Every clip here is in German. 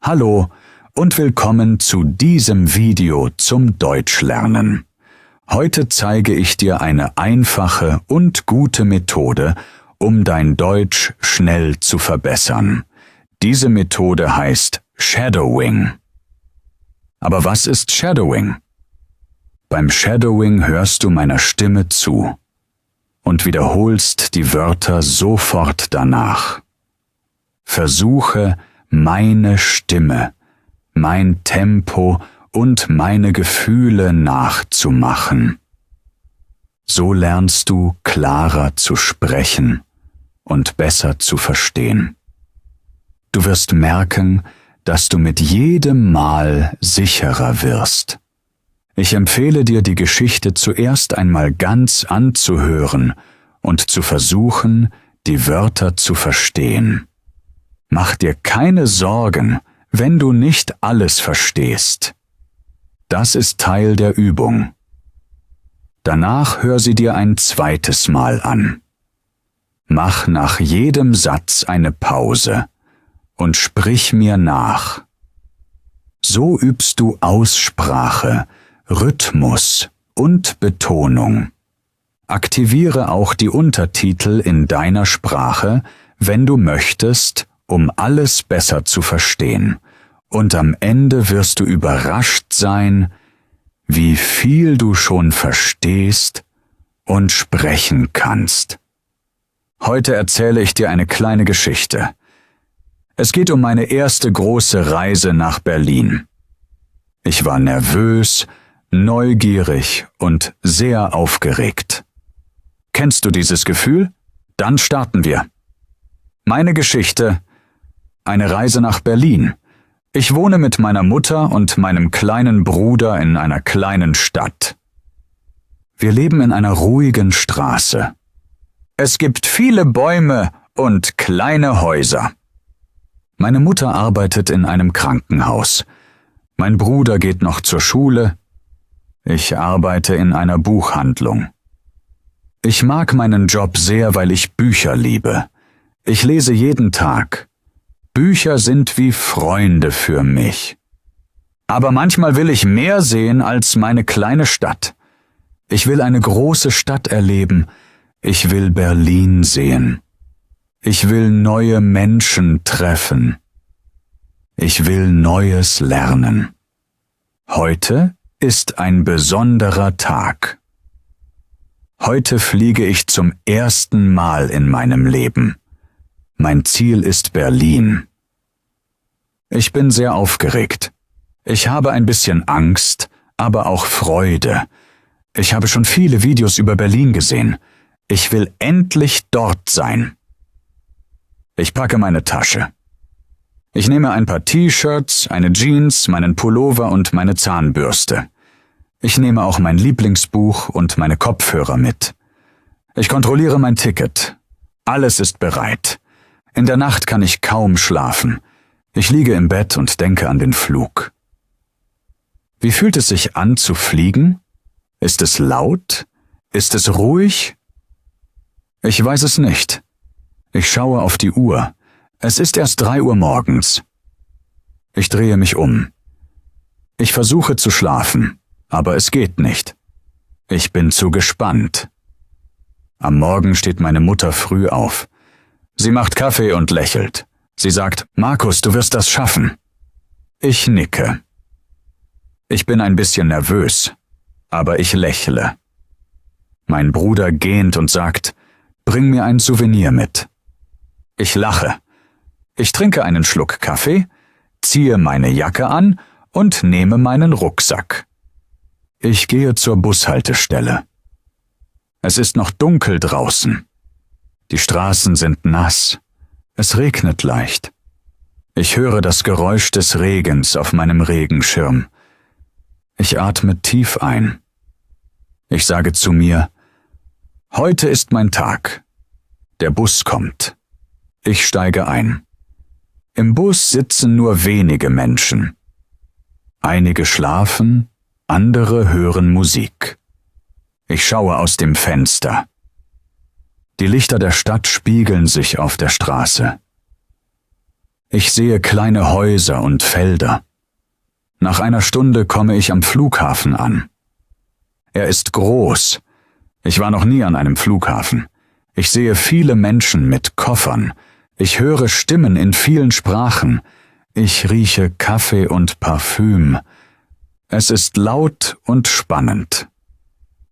Hallo und willkommen zu diesem Video zum Deutschlernen. Heute zeige ich dir eine einfache und gute Methode, um dein Deutsch schnell zu verbessern. Diese Methode heißt Shadowing. Aber was ist Shadowing? Beim Shadowing hörst du meiner Stimme zu und wiederholst die Wörter sofort danach. Versuche, meine Stimme, mein Tempo und meine Gefühle nachzumachen. So lernst du klarer zu sprechen und besser zu verstehen. Du wirst merken, dass du mit jedem Mal sicherer wirst. Ich empfehle dir, die Geschichte zuerst einmal ganz anzuhören und zu versuchen, die Wörter zu verstehen. Mach dir keine Sorgen, wenn du nicht alles verstehst. Das ist Teil der Übung. Danach hör sie dir ein zweites Mal an. Mach nach jedem Satz eine Pause und sprich mir nach. So übst du Aussprache, Rhythmus und Betonung. Aktiviere auch die Untertitel in deiner Sprache, wenn du möchtest, um alles besser zu verstehen. Und am Ende wirst du überrascht sein, wie viel du schon verstehst und sprechen kannst. Heute erzähle ich dir eine kleine Geschichte. Es geht um meine erste große Reise nach Berlin. Ich war nervös, neugierig und sehr aufgeregt. Kennst du dieses Gefühl? Dann starten wir. Meine Geschichte: Eine Reise nach Berlin. Ich wohne mit meiner Mutter und meinem kleinen Bruder in einer kleinen Stadt. Wir leben in einer ruhigen Straße. Es gibt viele Bäume und kleine Häuser. Meine Mutter arbeitet in einem Krankenhaus. Mein Bruder geht noch zur Schule. Ich arbeite in einer Buchhandlung. Ich mag meinen Job sehr, weil ich Bücher liebe. Ich lese jeden Tag. Bücher sind wie Freunde für mich. Aber manchmal will ich mehr sehen als meine kleine Stadt. Ich will eine große Stadt erleben. Ich will Berlin sehen. Ich will neue Menschen treffen. Ich will Neues lernen. Heute ist ein besonderer Tag. Heute fliege ich zum ersten Mal in meinem Leben. Mein Ziel ist Berlin. Ich bin sehr aufgeregt. Ich habe ein bisschen Angst, aber auch Freude. Ich habe schon viele Videos über Berlin gesehen. Ich will endlich dort sein. Ich packe meine Tasche. Ich nehme ein paar T-Shirts, eine Jeans, meinen Pullover und meine Zahnbürste. Ich nehme auch mein Lieblingsbuch und meine Kopfhörer mit. Ich kontrolliere mein Ticket. Alles ist bereit. In der Nacht kann ich kaum schlafen. Ich liege im Bett und denke an den Flug. Wie fühlt es sich an zu fliegen? Ist es laut? Ist es ruhig? Ich weiß es nicht. Ich schaue auf die Uhr. Es ist erst 3 Uhr morgens. Ich drehe mich um. Ich versuche zu schlafen, aber es geht nicht. Ich bin zu gespannt. Am Morgen steht meine Mutter früh auf. Sie macht Kaffee und lächelt. Sie sagt: Markus, du wirst das schaffen. Ich nicke. Ich bin ein bisschen nervös, aber ich lächle. Mein Bruder gähnt und sagt: Bring mir ein Souvenir mit. Ich lache. Ich trinke einen Schluck Kaffee, ziehe meine Jacke an und nehme meinen Rucksack. Ich gehe zur Bushaltestelle. Es ist noch dunkel draußen. Die Straßen sind nass. Es regnet leicht. Ich höre das Geräusch des Regens auf meinem Regenschirm. Ich atme tief ein. Ich sage zu mir: Heute ist mein Tag. Der Bus kommt. Ich steige ein. Im Bus sitzen nur wenige Menschen. Einige schlafen, andere hören Musik. Ich schaue aus dem Fenster. Die Lichter der Stadt spiegeln sich auf der Straße. Ich sehe kleine Häuser und Felder. Nach einer Stunde komme ich am Flughafen an. Er ist groß. Ich war noch nie an einem Flughafen. Ich sehe viele Menschen mit Koffern. Ich höre Stimmen in vielen Sprachen. Ich rieche Kaffee und Parfüm. Es ist laut und spannend.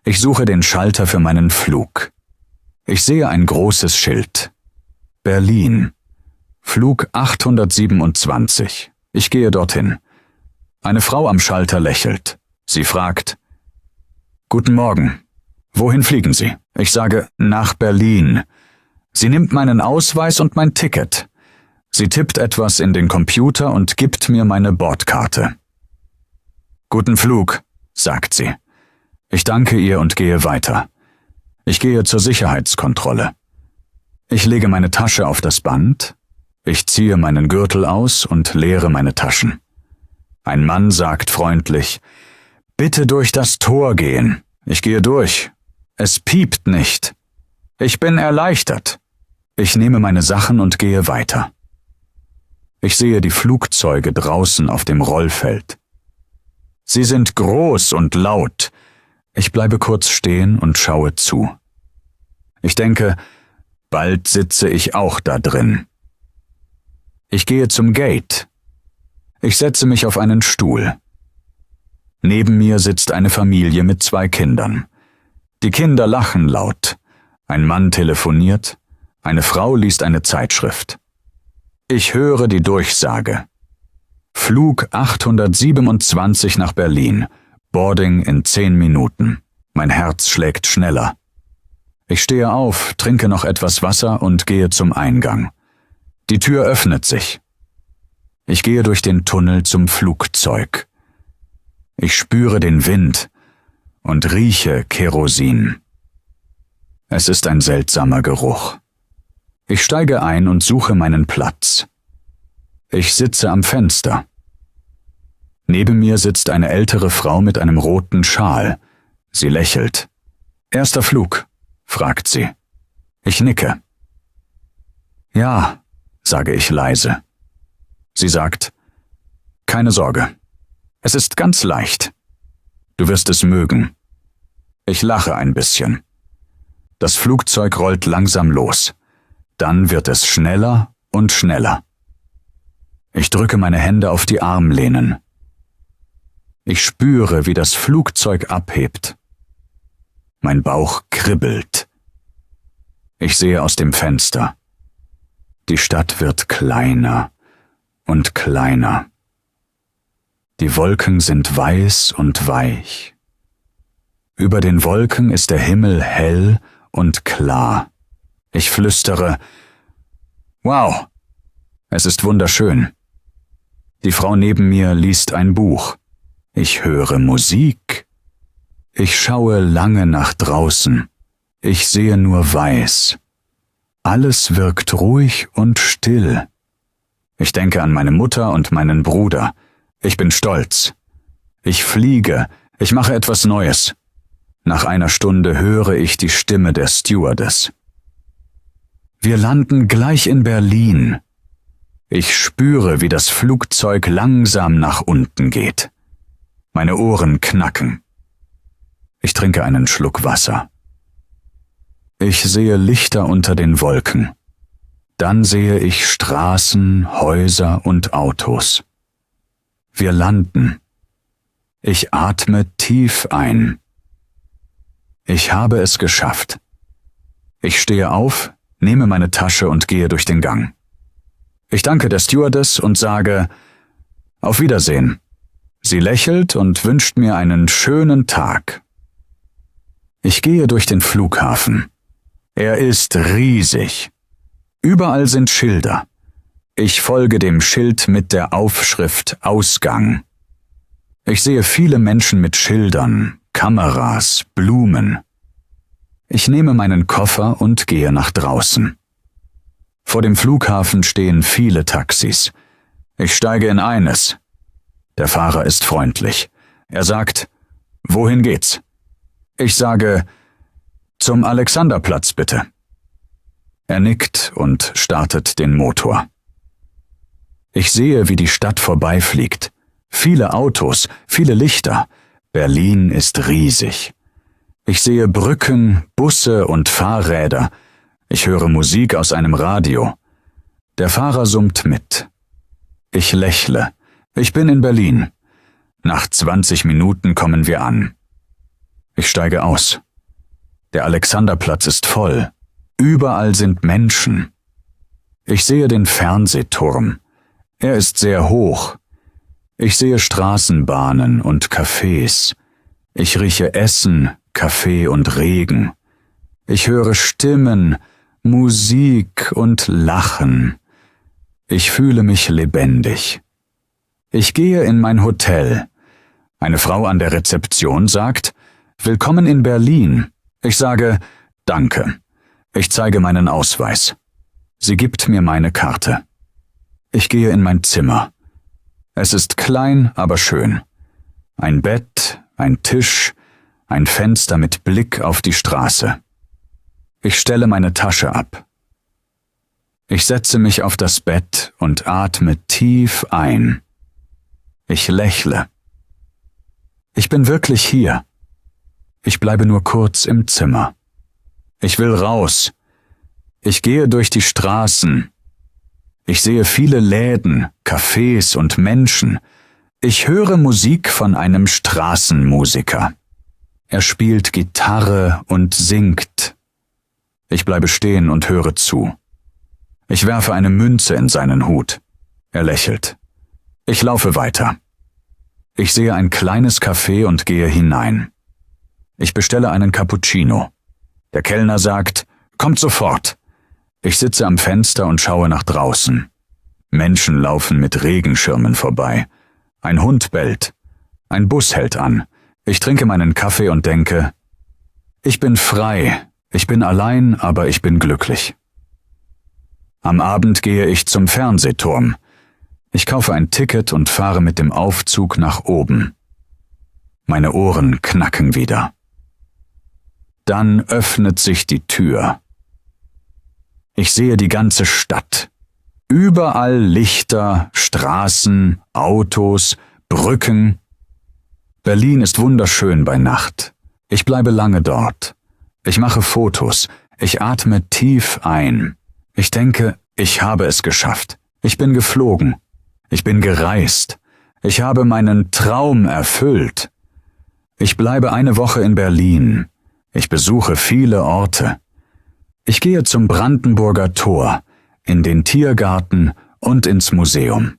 Ich suche den Schalter für meinen Flug. Ich sehe ein großes Schild. Berlin. Flug 827. Ich gehe dorthin. Eine Frau am Schalter lächelt. Sie fragt: »Guten Morgen. Wohin fliegen Sie?« Ich sage: »Nach Berlin.« Sie nimmt meinen Ausweis und mein Ticket. Sie tippt etwas in den Computer und gibt mir meine Bordkarte. »Guten Flug«, sagt sie. Ich danke ihr und gehe weiter. Ich gehe zur Sicherheitskontrolle. Ich lege meine Tasche auf das Band. Ich ziehe meinen Gürtel aus und leere meine Taschen. Ein Mann sagt freundlich: »Bitte durch das Tor gehen.« Ich gehe durch. Es piept nicht. Ich bin erleichtert. Ich nehme meine Sachen und gehe weiter. Ich sehe die Flugzeuge draußen auf dem Rollfeld. Sie sind groß und laut. Ich bleibe kurz stehen und schaue zu. Ich denke, bald sitze ich auch da drin. Ich gehe zum Gate. Ich setze mich auf einen Stuhl. Neben mir sitzt eine Familie mit 2 Kindern. Die Kinder lachen laut. Ein Mann telefoniert. Eine Frau liest eine Zeitschrift. Ich höre die Durchsage. Flug 827 nach Berlin. Boarding in 10 Minuten. Mein Herz schlägt schneller. Ich stehe auf, trinke noch etwas Wasser und gehe zum Eingang. Die Tür öffnet sich. Ich gehe durch den Tunnel zum Flugzeug. Ich spüre den Wind und rieche Kerosin. Es ist ein seltsamer Geruch. Ich steige ein und suche meinen Platz. Ich sitze am Fenster. Neben mir sitzt eine ältere Frau mit einem roten Schal. Sie lächelt. »Erster Flug?« fragt sie. Ich nicke. »Ja«, sage ich leise. Sie sagt: »Keine Sorge. Es ist ganz leicht. Du wirst es mögen.« Ich lache ein bisschen. Das Flugzeug rollt langsam los. Dann wird es schneller und schneller. Ich drücke meine Hände auf die Armlehnen. Ich spüre, wie das Flugzeug abhebt. Mein Bauch kribbelt. Ich sehe aus dem Fenster. Die Stadt wird kleiner und kleiner. Die Wolken sind weiß und weich. Über den Wolken ist der Himmel hell und klar. Ich flüstere: »Wow, es ist wunderschön.« Die Frau neben mir liest ein Buch. Ich höre Musik. Ich schaue lange nach draußen. Ich sehe nur weiß. Alles wirkt ruhig und still. Ich denke an meine Mutter und meinen Bruder. Ich bin stolz. Ich fliege. Ich mache etwas Neues. Nach einer Stunde höre ich die Stimme der Stewardess. Wir landen gleich in Berlin. Ich spüre, wie das Flugzeug langsam nach unten geht. Meine Ohren knacken. Ich trinke einen Schluck Wasser. Ich sehe Lichter unter den Wolken. Dann sehe ich Straßen, Häuser und Autos. Wir landen. Ich atme tief ein. Ich habe es geschafft. Ich stehe auf, nehme meine Tasche und gehe durch den Gang. Ich danke der Stewardess und sage: »Auf Wiedersehen.« Sie lächelt und wünscht mir einen schönen Tag. Ich gehe durch den Flughafen. Er ist riesig. Überall sind Schilder. Ich folge dem Schild mit der Aufschrift Ausgang. Ich sehe viele Menschen mit Schildern, Kameras, Blumen. Ich nehme meinen Koffer und gehe nach draußen. Vor dem Flughafen stehen viele Taxis. Ich steige in eines. Der Fahrer ist freundlich. Er sagt: »Wohin geht's?« Ich sage: »Zum Alexanderplatz bitte.« Er nickt und startet den Motor. Ich sehe, wie die Stadt vorbeifliegt. Viele Autos, viele Lichter. Berlin ist riesig. Ich sehe Brücken, Busse und Fahrräder. Ich höre Musik aus einem Radio. Der Fahrer summt mit. Ich lächle. Ich bin in Berlin. Nach 20 Minuten kommen wir an. Ich steige aus. Der Alexanderplatz ist voll. Überall sind Menschen. Ich sehe den Fernsehturm. Er ist sehr hoch. Ich sehe Straßenbahnen und Cafés. Ich rieche Essen, Kaffee und Regen. Ich höre Stimmen, Musik und Lachen. Ich fühle mich lebendig. Ich gehe in mein Hotel. Eine Frau an der Rezeption sagt, »Willkommen in Berlin.« Ich sage, »Danke.« Ich zeige meinen Ausweis. Sie gibt mir meine Karte. Ich gehe in mein Zimmer. Es ist klein, aber schön. Ein Bett, ein Tisch, ein Fenster mit Blick auf die Straße. Ich stelle meine Tasche ab. Ich setze mich auf das Bett und atme tief ein. Ich lächle. Ich bin wirklich hier. Ich bleibe nur kurz im Zimmer. Ich will raus. Ich gehe durch die Straßen. Ich sehe viele Läden, Cafés und Menschen. Ich höre Musik von einem Straßenmusiker. Er spielt Gitarre und singt. Ich bleibe stehen und höre zu. Ich werfe eine Münze in seinen Hut. Er lächelt. Ich laufe weiter. Ich sehe ein kleines Café und gehe hinein. Ich bestelle einen Cappuccino. Der Kellner sagt, »Kommt sofort!« Ich sitze am Fenster und schaue nach draußen. Menschen laufen mit Regenschirmen vorbei. Ein Hund bellt. Ein Bus hält an. Ich trinke meinen Kaffee und denke, ich bin frei, ich bin allein, aber ich bin glücklich. Am Abend gehe ich zum Fernsehturm. Ich kaufe ein Ticket und fahre mit dem Aufzug nach oben. Meine Ohren knacken wieder. Dann öffnet sich die Tür. Ich sehe die ganze Stadt. Überall Lichter, Straßen, Autos, Brücken. Berlin ist wunderschön bei Nacht. Ich bleibe lange dort. Ich mache Fotos. Ich atme tief ein. Ich denke, ich habe es geschafft. Ich bin geflogen. Ich bin gereist. Ich habe meinen Traum erfüllt. Ich bleibe eine Woche in Berlin. Ich besuche viele Orte. Ich gehe zum Brandenburger Tor, in den Tiergarten und ins Museum.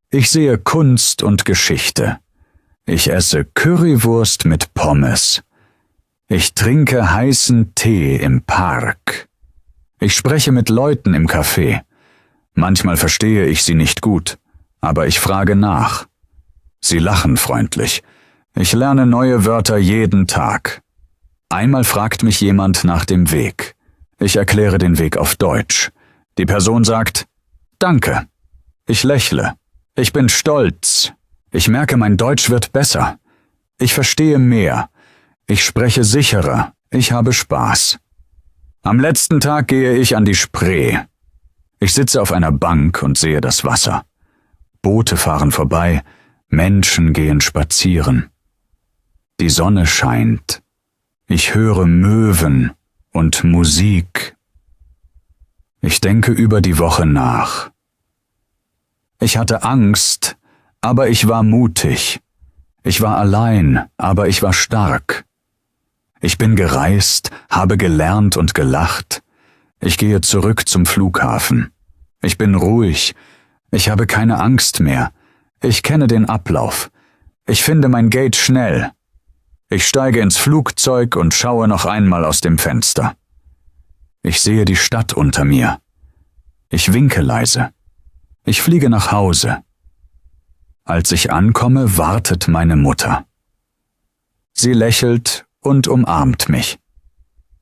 Ich sehe Kunst und Geschichte. Ich esse Currywurst mit Pommes. Ich trinke heißen Tee im Park. Ich spreche mit Leuten im Café. Manchmal verstehe ich sie nicht gut, aber ich frage nach. Sie lachen freundlich. Ich lerne neue Wörter jeden Tag. Einmal fragt mich jemand nach dem Weg. Ich erkläre den Weg auf Deutsch. Die Person sagt, »Danke«. Ich lächle. Ich bin stolz. Ich merke, mein Deutsch wird besser. Ich verstehe mehr. Ich spreche sicherer. Ich habe Spaß. Am letzten Tag gehe ich an die Spree. Ich sitze auf einer Bank und sehe das Wasser. Boote fahren vorbei. Menschen gehen spazieren. Die Sonne scheint. Ich höre Möwen und Musik. Ich denke über die Woche nach. Ich hatte Angst, aber ich war mutig. Ich war allein, aber ich war stark. Ich bin gereist, habe gelernt und gelacht. Ich gehe zurück zum Flughafen. Ich bin ruhig. Ich habe keine Angst mehr. Ich kenne den Ablauf. Ich finde mein Gate schnell. Ich steige ins Flugzeug und schaue noch einmal aus dem Fenster. Ich sehe die Stadt unter mir. Ich winke leise. Ich fliege nach Hause. Als ich ankomme, wartet meine Mutter. Sie lächelt und umarmt mich.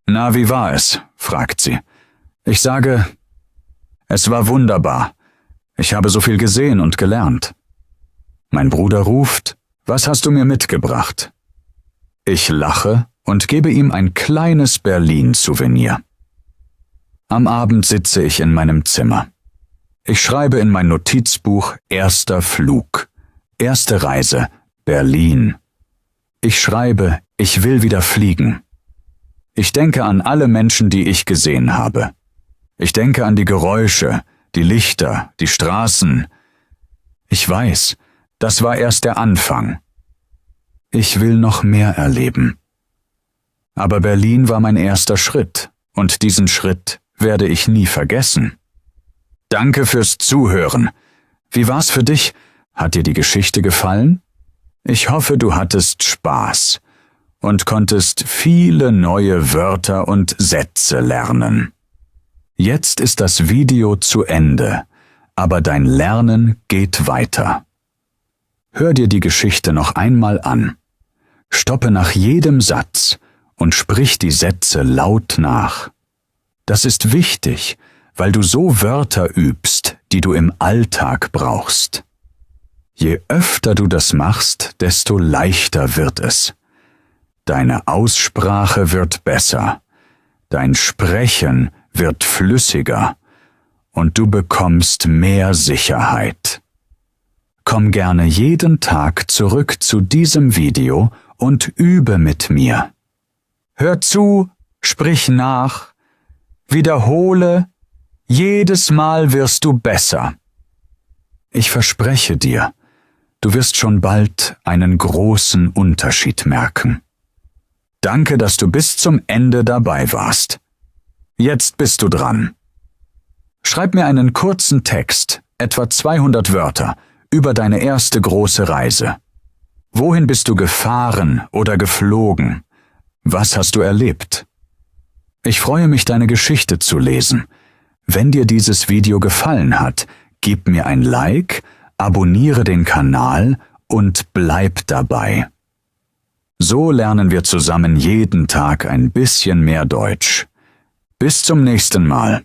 »Na, wie war es?« fragt sie. Ich sage, »Es war wunderbar. Ich habe so viel gesehen und gelernt.« Mein Bruder ruft, »Was hast du mir mitgebracht?« Ich lache und gebe ihm ein kleines Berlin-Souvenir. Am Abend sitze ich in meinem Zimmer. Ich schreibe in mein Notizbuch erster Flug, erste Reise, Berlin. Ich schreibe, ich will wieder fliegen. Ich denke an alle Menschen, die ich gesehen habe. Ich denke an die Geräusche, die Lichter, die Straßen. Ich weiß, das war erst der Anfang. Ich will noch mehr erleben. Aber Berlin war mein erster Schritt, und diesen Schritt werde ich nie vergessen. Danke fürs Zuhören. Wie war's für dich? Hat dir die Geschichte gefallen? Ich hoffe, du hattest Spaß und konntest viele neue Wörter und Sätze lernen. Jetzt ist das Video zu Ende, aber dein Lernen geht weiter. Hör dir die Geschichte noch einmal an. Stoppe nach jedem Satz und sprich die Sätze laut nach. Das ist wichtig, weil du so Wörter übst, die du im Alltag brauchst. Je öfter du das machst, desto leichter wird es. Deine Aussprache wird besser, dein Sprechen wird flüssiger und du bekommst mehr Sicherheit. Komm gerne jeden Tag zurück zu diesem Video und übe mit mir. Hör zu, sprich nach, wiederhole, jedes Mal wirst du besser. Ich verspreche dir, du wirst schon bald einen großen Unterschied merken. Danke, dass du bis zum Ende dabei warst. Jetzt bist du dran. Schreib mir einen kurzen Text, etwa 200 Wörter, über deine erste große Reise. Wohin bist du gefahren oder geflogen? Was hast du erlebt? Ich freue mich, deine Geschichte zu lesen. Wenn dir dieses Video gefallen hat, gib mir ein Like, abonniere den Kanal und bleib dabei. So lernen wir zusammen jeden Tag ein bisschen mehr Deutsch. Bis zum nächsten Mal.